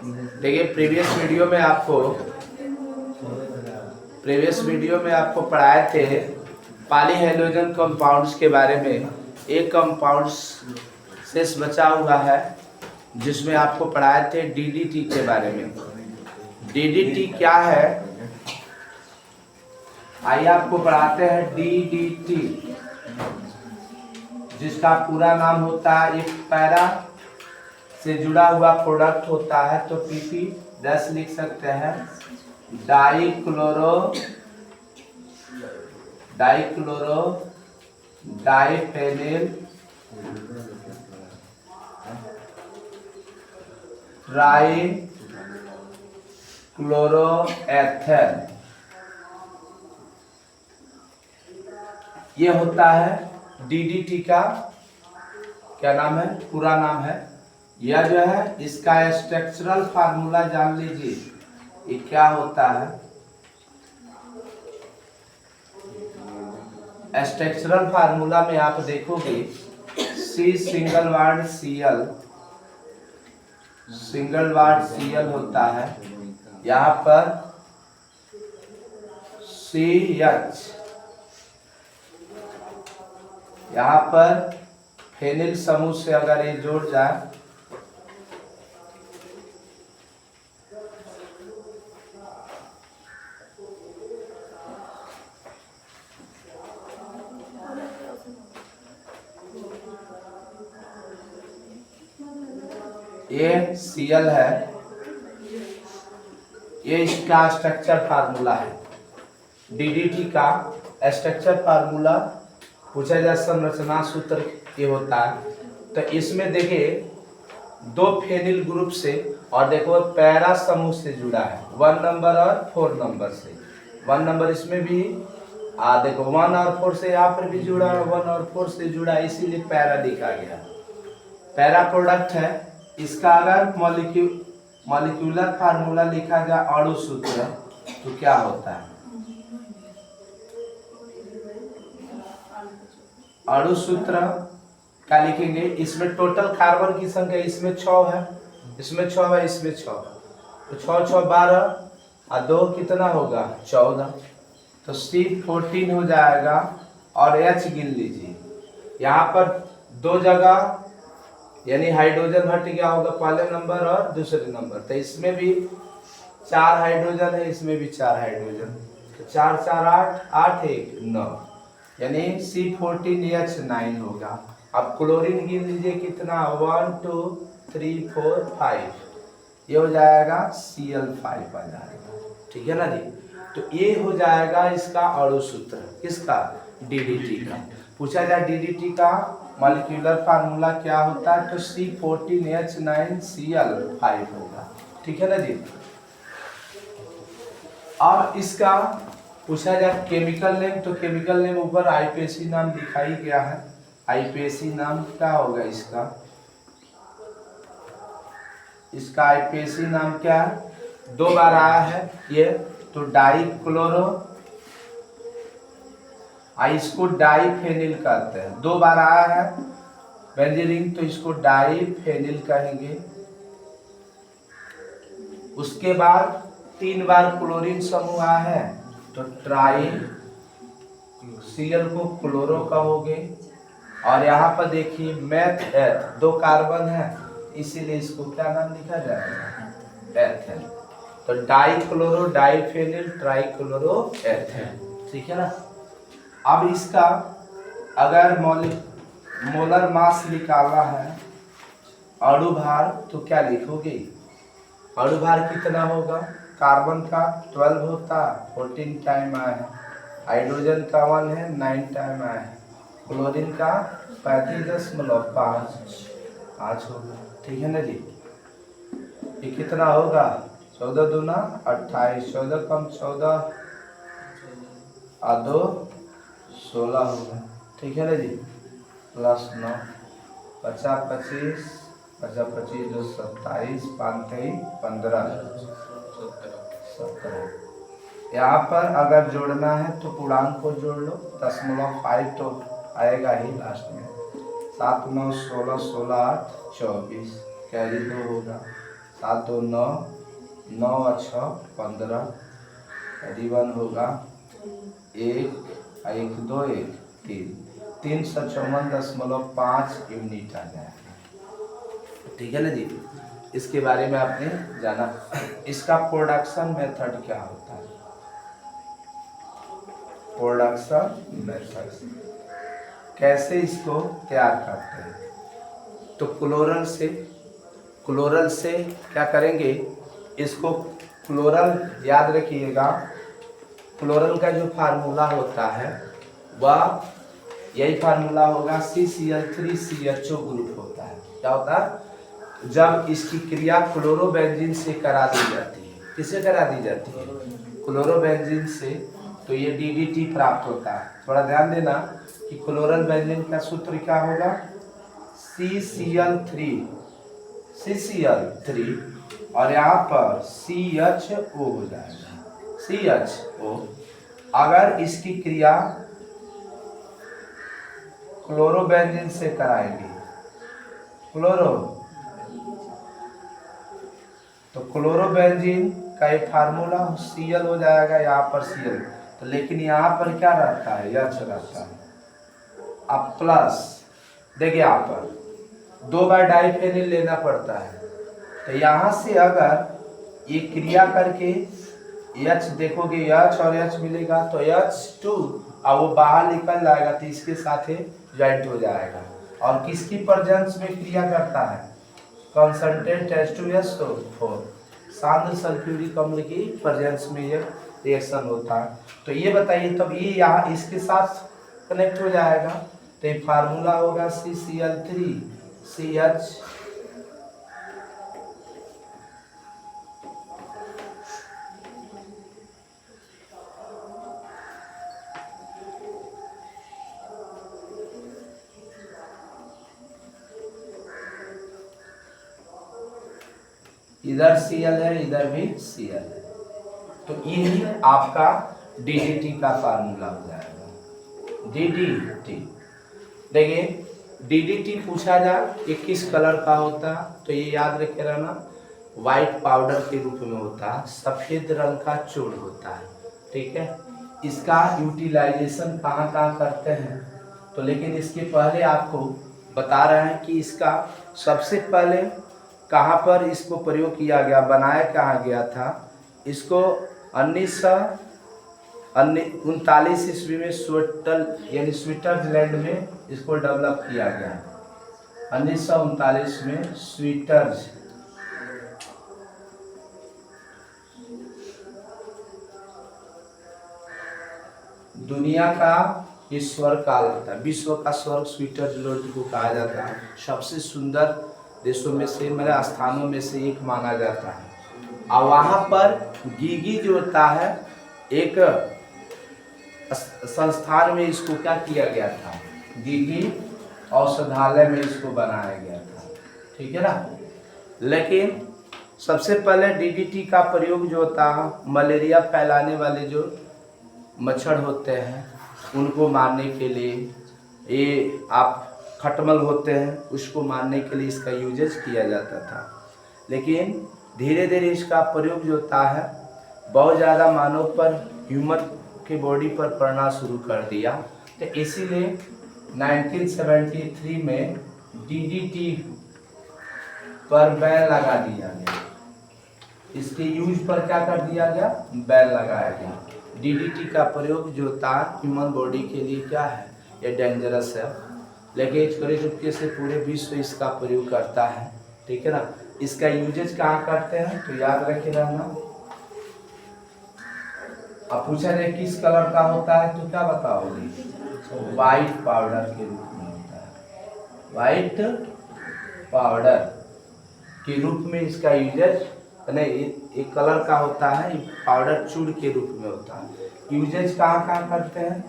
देखिए previous video में आपको पढ़ाए थे पॉलीहेलोजन कंपाउंड्स के बारे में। एक कंपाउंड्स शेष बचा हुआ है जिसमें आपको पढ़ाए थे डीडीटी के बारे में। डीडीटी क्या है, आइए आपको पढ़ाते हैं डीडीटी, जिसका पूरा नाम होता है, एक पैरा से जुड़ा हुआ प्रोडक्ट होता है, तो पीपी 10 लिख सकते हैं। डाइक्लोरो डाइफेनिल ट्राइक्लोरोएथेन, ये होता है डीडीटी का क्या नाम है, पूरा नाम है। यह जो है इसका स्ट्रक्चरल फार्मूला जान लीजिए, ये क्या होता है। स्ट्रक्चरल फार्मूला में आप देखोगे सी सिंगल वार्ड सीएल होता है, यहाँ पर CH, यहाँ पर फेनिल समूह से अगर ये जोड़ जाए ये Cl है, ये इसका स्ट्रक्चर फार्मूला है। डीडीटी का स्ट्रक्चर फार्मूला पूछा जाए, संरचना सूत्र ये होता है। तो इसमें देखिए दो फेनिल ग्रुप से, और देखो पैरा समूह से जुड़ा है 1 नंबर और 4 नंबर से। 1 नंबर इसमें भी देखो 1 और 4 से यहाँ पर भी जुड़ा है, 1 और 4 से जुड़ा है, इसीलिए पैरा लिखा गया। पैरा प्रोडक्ट है। इसका अगर मॉलिक्यूलर फार्मूला लिखा जाए अणु सूत्र, तो क्या होता है, अणु सूत्र क्या लिखेंगे, इसमें टोटल कार्बन की संख्या इसमें 6 है, इसमें 6 है, इसमें 6 है, तो 6 6 12 और 2 कितना होगा 14, तो C14 हो जाएगा। और H गिन लीजिए, यहाँ पर 2 जगह यानी हाइड्रोजन हट गया होगा, पहले नंबर और दूसरे नंबर, तो इसमें भी 4 हाइड्रोजन है, इसमें भी 4 हाइड्रोजन, तो 4 4 8 8 1 9, यानी C14H9 होगा। अब क्लोरीन गिन लीजिए कितना, 1 2 3 4 5, ये हो जाएगा Cl5 आ जाएगा, ठीक है ना जी। तो ये हो जाएगा इसका अणु सूत्र, किसका, डीडीटी का। पूछा जाए डीडीटी का मॉलिक्यूलर फार्मूला क्या होता है, तो C14H9Cl5 होगा, ठीक है ना जी। और इसका पूछा जाए केमिकल नेम, तो केमिकल नेम ऊपर आईपीएसी नाम दिखाई गया है। आईपीएसी नाम क्या होगा इसका आईपीएसी नाम क्या है, 2 बार आया है ये, तो डाइक्लोरो, इसको डाइफेनिल कहते हैं, 2 बार आया है बेंजीन, तो इसको डाइफेनिल कहेंगे। उसके बाद 3 बार क्लोरीन समूह आया है, तो ट्राई, Cl को क्लोरो कहोगे। और यहाँ पर देखिए मेथ एथ, 2 कार्बन है, इसीलिए इसको क्या नाम लिखा जाएगा, एथेन। तो डाइक्लोरो डाइफेनिल ट्राइक्लोरो एथेन, ठीक है ना। अब इसका अगर मोलर मास निकालना है, अणु भार, तो क्या लिखोगे, अणु भार कितना होगा, कार्बन का 12 होता, 14 टाइम आया है, हाइड्रोजन का 1 है, 9 टाइम आया है, क्लोरीन का 35.5 होगा, ठीक है ना जी। ये कितना होगा, 14 दूना 28, 14 कम 14 और 2 16 होगा, ठीक है ना जी, प्लस 9 50 25 50 25 2 27 5 15 17। यहाँ पर अगर जोड़ना है तो पूर्णांक को जोड़ लो, 0.5 तो आएगा ही लास्ट में, 7 9 16 16 8 24, कैरी 2 होगा, 7 2 9, 9 और 6 15, रिवन होगा 1, 1 2 1 3, 354.5 यूनिट आ जाएगा। ठीक है ना जी। इसके बारे में आपने जाना। इसका प्रोडक्शन मेथड क्या होता है? प्रोडक्शन मेथड कैसे इसको तैयार करते हैं? तो क्लोरल से क्या करेंगे? इसको क्लोरल याद रखिएगा, क्लोरल का जो फार्मूला होता है वह यही फार्मूला होगा, CCl3CHO ग्रुप होता है। क्या होता है? जब इसकी क्रिया क्लोरोबेंजीन से करा दी जाती है, किससे करा दी जाती है? क्लोरोबेंजीन से, तो ये DDT प्राप्त होता है। थोड़ा ध्यान देना कि क्लोरल बेंजीन का सूत्र क्या होगा? CCl3 और यहाँ पर CHO हो जाएगा, CHO। अगर इसकी क्रिया क्लोरोबेंजीन से कराएंगे, तो क्लोरोबेंजीन का एक फार्मूला Cl हो जाएगा, यहाँ पर Cl। तो लेकिन यहाँ पर क्या रहता है? H रहता है। अब प्लस देखिए, यहाँ पर 2 बार डाइफेनिल लेना पड़ता है। तो यहाँ से अगर ये क्रिया करके H देखोगे, H और H मिलेगा तो H2, और वो बाहर निकल जाएगा तो इसके साथ ज्वाइंट हो जाएगा। और किसकी प्रेजेंस में क्रिया करता है? कंसंट्रेट H2SO4, सांद्र सल्फ्यूरिक अम्ल की प्रेजेंस में ये रिएक्शन होता है। तो ये बताइए, तब ये यहाँ इसके साथ कनेक्ट हो जाएगा, तो ये फार्मूला होगा CCl3CH। इधर Cl है, इधर भी Cl है, तो यही आपका DDT का फार्मूला हो जाएगा, DDT। देखिए, DDT पूछा जाए ये किस कलर का होता है, तो ये याद रखे रहना, व्हाइट पाउडर के रूप में होता है, सफेद रंग का चूर्ण होता है। ठीक है, इसका यूटिलाइजेशन कहाँ कहाँ करते हैं, तो लेकिन इसके पहले आपको बता रहे हैं कि इसका सबसे पहले कहाँ पर इसको प्रयोग किया गया, बनाया कहाँ गया था। इसको 1939 ईस्वी में स्विट्जरलैंड में इसको डेवलप किया गया। 1939 में स्विट्जरलैंड, दुनिया का ईश्वर काल होता है, विश्व का स्वर्ग स्विट्जरलैंड को कहा जाता है। सबसे सुंदर देशों में से, मेरे स्थानों में से एक माना जाता है। और वहाँ पर गीगी जो होता है, एक संस्थान में इसको क्या किया गया था, गीगी औषधालय में इसको बनाया गया था। ठीक है ना। लेकिन सबसे पहले DDT का प्रयोग जो होता है, मलेरिया फैलाने वाले जो मच्छर होते हैं उनको मारने के लिए, ये आप खटमल होते हैं उसको मारने के लिए इसका यूजेज किया जाता था। लेकिन धीरे धीरे इसका प्रयोग जो होता है बहुत ज़्यादा मानव पर, ह्यूमन के बॉडी पर पड़ना शुरू कर दिया। तो इसीलिए 1973 में DDT पर बैन लगा दिया गया, इसके यूज पर क्या कर दिया गया, बैन लगाया गया। DDT का प्रयोग जो था ह्यूमन बॉडी के लिए क्या है, ये डेंजरस है, लेकिन छोटे चुपके से पूरे विश्व इसका प्रयोग करता है। ठीक है ना। इसका यूजेज कहाँ करते हैं, तो याद रखे रहना। अब पूछा जाए किस कलर का होता है, तो क्या बताओगे, तो व्हाइट पाउडर के रूप में होता है, व्हाइट पाउडर के रूप में इसका यूजेज, नहीं एक कलर का होता है, पाउडर चूड़ के रूप में होता है। यूजेज कहाँ कहाँ करते हैं,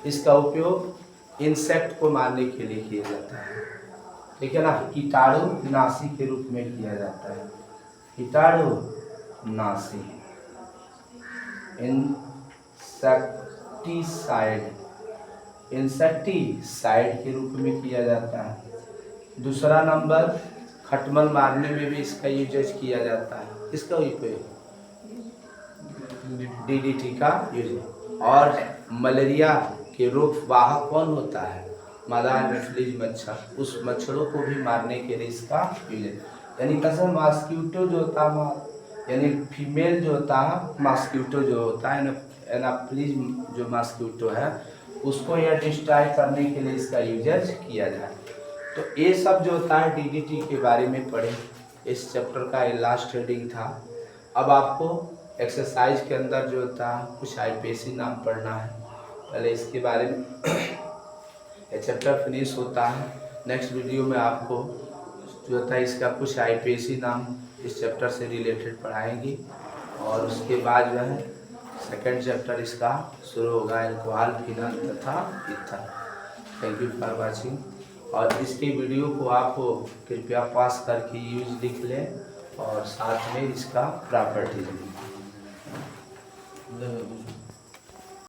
इसका उपयोग इंसेक्ट को मारने के लिए किया जाता है। ठीक है ना, कीटाणु नाशी के रूप में किया जाता है, कीटाणु नाशी, इंसेक्टिसाइड के रूप में किया जाता है। दूसरा नंबर खटमल मारने में भी इसका यूजेज किया जाता है। इसका उपयोग DDT का यूज। और मलेरिया के रोग वाहक कौन होता है? मादा एनोफिलीज मच्छर, उस मच्छरों को भी मारने के लिए इसका यूज है। यानी कैसे मॉस्किटो जो होता है, यानी फीमेल जो होता है मॉस्किटो जो होता है एनाफिलीज जो मॉस्किटो है उसको यह डिस्ट्रॉय करने के लिए इसका यूजेज किया जाए। तो ये सब जो होता है DDT के बारे में पढ़े। इस चैप्टर का ये लास्ट रीडिंग था। अब आपको एक्सरसाइज के अंदर जो होता है कुछ IPSC नाम पढ़ना है। पहले इसके बारे में ये चैप्टर फिनिश होता है। नेक्स्ट वीडियो में आपको जो होता है इसका कुछ IPSC नाम इस चैप्टर से रिलेटेड पढ़ाएंगे। और उसके बाद जो है सेकेंड चैप्टर इसका शुरू होगा, अल्कोहल, फिनॉल तथा ether. Thank you for watching. और इसके वीडियो को आप कृपया पास करके यूज लिख लें और साथ में इसका प्रॉपर्टीज लिखें।